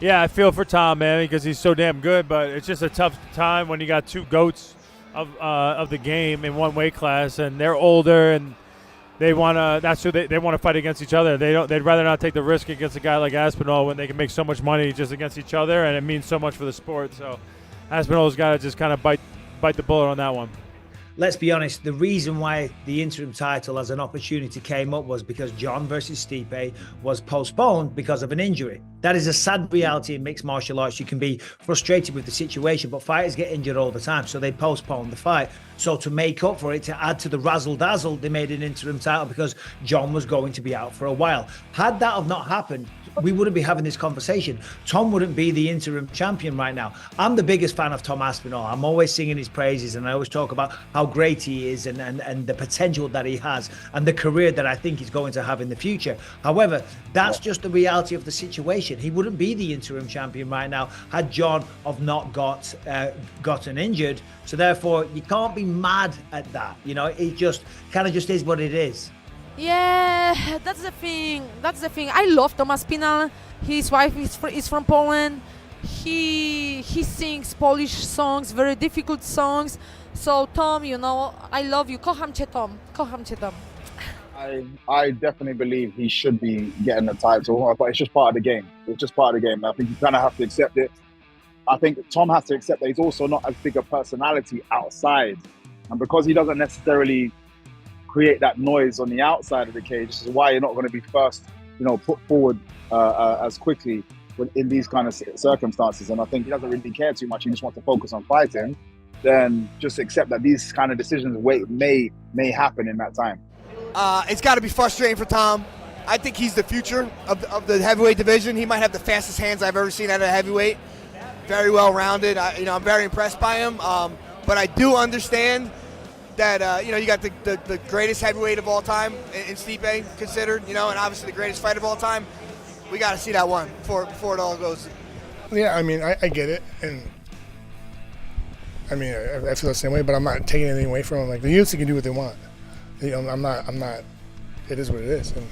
Yeah, I feel for Tom, man, because he's so damn good. But it's just a tough time when you got two goats of the game in one weight class, and they're older, and they want to. That's who they want to fight against each other. They'd rather not take the risk against a guy like Aspinall when they can make so much money just against each other, and it means so much for the sport. So Aspinall's got to just kind of bite the bullet on that one. Let's be honest, the reason why the interim title as an opportunity came up was because Jon versus Stipe was postponed because of an injury. That is a sad reality in mixed martial arts. You can be frustrated with the situation, but fighters get injured all the time, so they postponed the fight. So to make up for it, to add to the razzle-dazzle, they made an interim title because Jon was going to be out for a while. Had that have not happened, we wouldn't be having this conversation. Tom wouldn't be the interim champion right now. I'm the biggest fan of Tom Aspinall. I'm always singing his praises, and I always talk about how great he is and the potential that he has and the career that I think he's going to have in the future. However, that's just the reality of the situation. He wouldn't be the interim champion right now had Jon have not gotten injured. So therefore, you can't be mad at that. You know, it just kind of just is what it is. Yeah, that's the thing. I love Tom Aspinall. His wife is from Poland. He sings Polish songs, very difficult songs. So Tom, you know, I love you. Kocham cię, Tom. Kocham cię, Tom. I definitely believe he should be getting the title, but it's just part of the game. It's just part of the game. I think you kind of have to accept it. I think Tom has to accept that he's also not as big a personality outside. And because he doesn't necessarily create that noise on the outside of the cage, this is why you're not going to be first, put forward as quickly in these kind of circumstances. And I think he doesn't really care too much. He just wants to focus on fighting. Then just accept that these kind of decisions may happen in that time. It's got to be frustrating for Tom. I think he's the future of the heavyweight division. He might have the fastest hands I've ever seen at a heavyweight. Very well-rounded. I'm very impressed by him. But I do understand that, you got the greatest heavyweight of all time in Stipe considered, and obviously the greatest fight of all time. We got to see that one before it all goes. Yeah, I mean, I get it. And I mean, I feel the same way, but I'm not taking anything away from them. Like, the UFC can do what they want. I'm not, it is what it is. And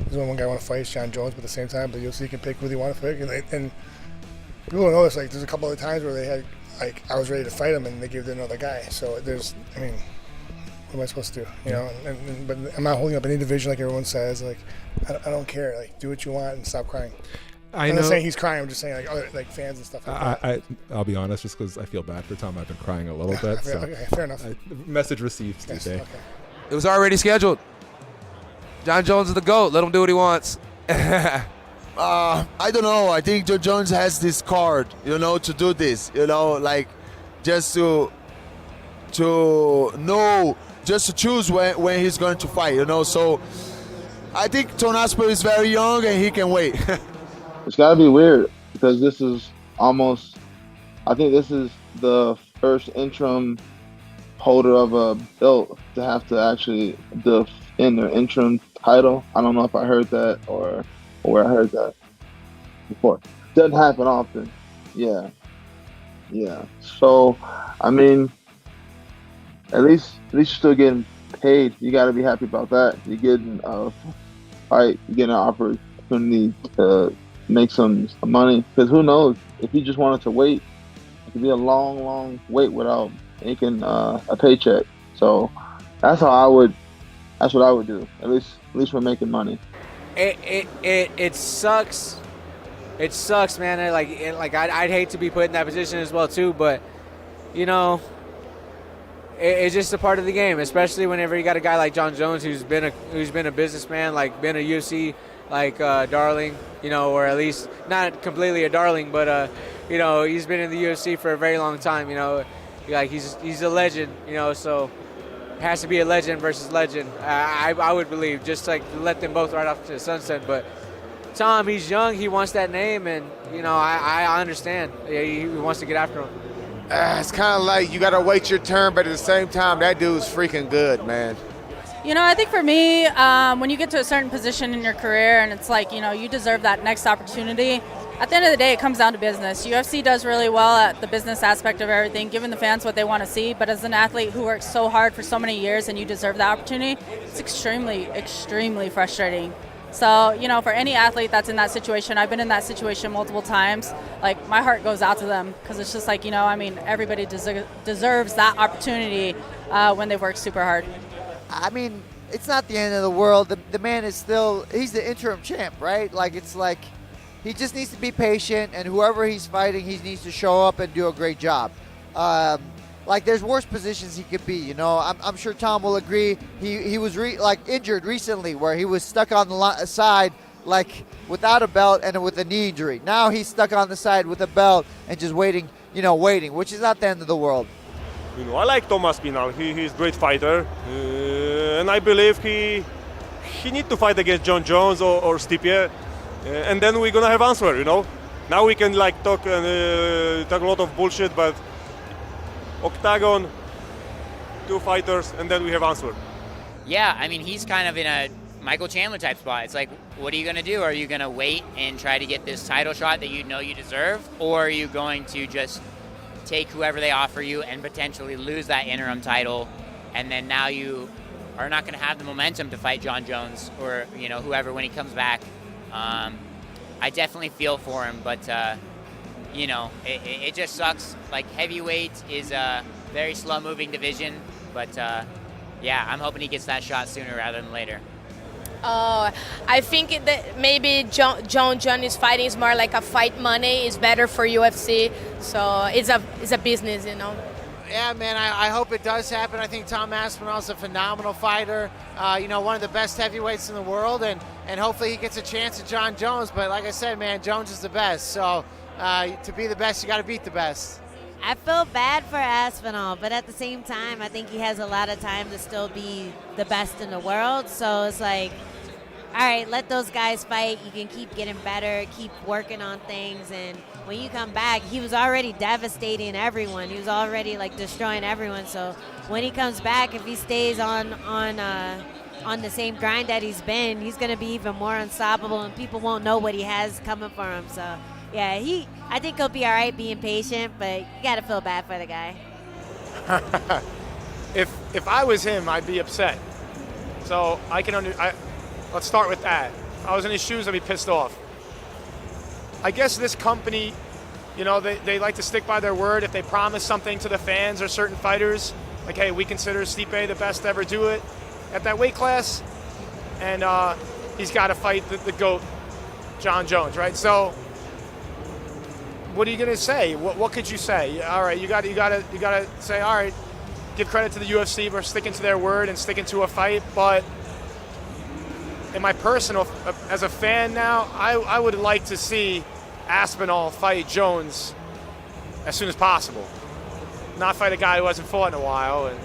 there's one guy want to fight, Jon Jones, but at the same time, the UFC can pick who they want to pick. And people don't know this, like, there's a couple of times where they had, like, I was ready to fight him and they gave it to another guy. So what am I supposed to do? But I'm not holding up any division like everyone says. Like, I don't care. Like, do what you want and stop crying. I'm not saying he's crying. I'm just saying, like, other, like, fans and stuff like that. I'll be honest, just because I feel bad for Tom. I've been crying a little bit. So okay, fair enough. Message received today. Okay. It was already scheduled. Jon Jones is the GOAT. Let him do what he wants. I don't know. I think Jon Jones has this card, to do this. Like, just to know, just to choose when he's going to fight. So I think Tom Aspinall is very young and he can wait. It's got to be weird because this is I think this is the first interim holder of a belt to have to actually defend their interim title. I don't know if I heard that or where I heard that before. Doesn't happen often. Yeah. So, I mean, at least you're still getting paid. You got to be happy about that. You're getting a fight. You're getting an opportunity to make some money. Because who knows? If you just wanted to wait, it could be a long, long wait without making a paycheck. So that's what I would do. At least we're making money. It sucks. It sucks, man. I'd hate to be put in that position as well too, but it's just a part of the game, especially whenever you got a guy like Jon Jones who's been a businessman, like been a UFC darling, or at least not completely a darling, but he's been in the UFC for a very long time, like he's a legend, so it has to be a legend versus legend. I would believe, just like let them both ride off to the sunset. But Tom, he's young, he wants that name, and I understand. Yeah, he wants to get after him. It's kind of like you got to wait your turn, but at the same time, that dude's freaking good, man. I think for me, when you get to a certain position in your career and it's like, you deserve that next opportunity, at the end of the day, it comes down to business. UFC does really well at the business aspect of everything, giving the fans what they want to see. But as an athlete who works so hard for so many years and you deserve that opportunity, it's extremely, extremely frustrating. So, you know, for any athlete that's in that situation, I've been in that situation multiple times, like my heart goes out to them because it's just like, you know, I mean, everybody deserves that opportunity when they've worked super hard. I mean, it's not the end of the world. The man is still, he's the interim champ, right? Like, it's like he just needs to be patient, and whoever he's fighting, he needs to show up and do a great job. Like, there's worse positions he could be, you know. I'm sure Tom will agree. He was injured recently where he was stuck on the side, like, without a belt and with a knee injury. Now he's stuck on the side with a belt and just waiting, which is not the end of the world. You know, I like Tom Aspinall. He's a great fighter, and I believe he need to fight against Jon Jones or Stipe, and then we're gonna have answer. You know, now we can talk a lot of bullshit, but octagon, 2 fighters, and then we have answer. Yeah, I mean, he's kind of in a Michael Chandler type spot. It's like, what are you going to do? Are you going to wait and try to get this title shot that you know you deserve? Or are you going to just take whoever they offer you and potentially lose that interim title, and then now you are not going to have the momentum to fight Jon Jones or, whoever when he comes back? I definitely feel for him, but it just sucks. Like, heavyweight is a very slow-moving division, but yeah, I'm hoping he gets that shot sooner rather than later. Oh, I think that maybe Jon Jones fighting is more like a fight money. Is better for UFC, so it's a business, you know. Yeah, man, I hope it does happen. I think Tom Aspinall is a phenomenal fighter, one of the best heavyweights in the world, and hopefully he gets a chance at Jon Jones. But like I said, man, Jones is the best, so to be the best, you got to beat the best. I feel bad for Aspinall, but at the same time, I think he has a lot of time to still be the best in the world. So it's like, all right, let those guys fight. You can keep getting better, keep working on things. And when you come back, he was already devastating everyone. He was already destroying everyone. So when he comes back, if he stays on the same grind that he's been, he's going to be even more unstoppable, and people won't know what he has coming for him. So yeah, I think he'll be all right being patient, but you got to feel bad for the guy. If I was him, I'd be upset. So let's start with that. If I was in his shoes, I'd be pissed off. I guess this company, they like to stick by their word. If they promise something to the fans or certain fighters, like, hey, we consider Stipe the best to ever do it at that weight class, and he's got to fight the GOAT, Jon Jones, right? So what are you gonna say? What could you say? All right, you got to say, all right, give credit to the UFC for sticking to their word and sticking to a fight. But in my personal, as a fan now, I would like to see Aspinall fight Jones as soon as possible. Not fight a guy who hasn't fought in a while and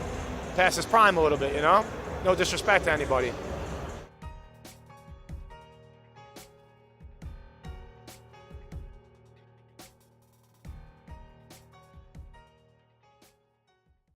pass his prime a little bit, No disrespect to anybody.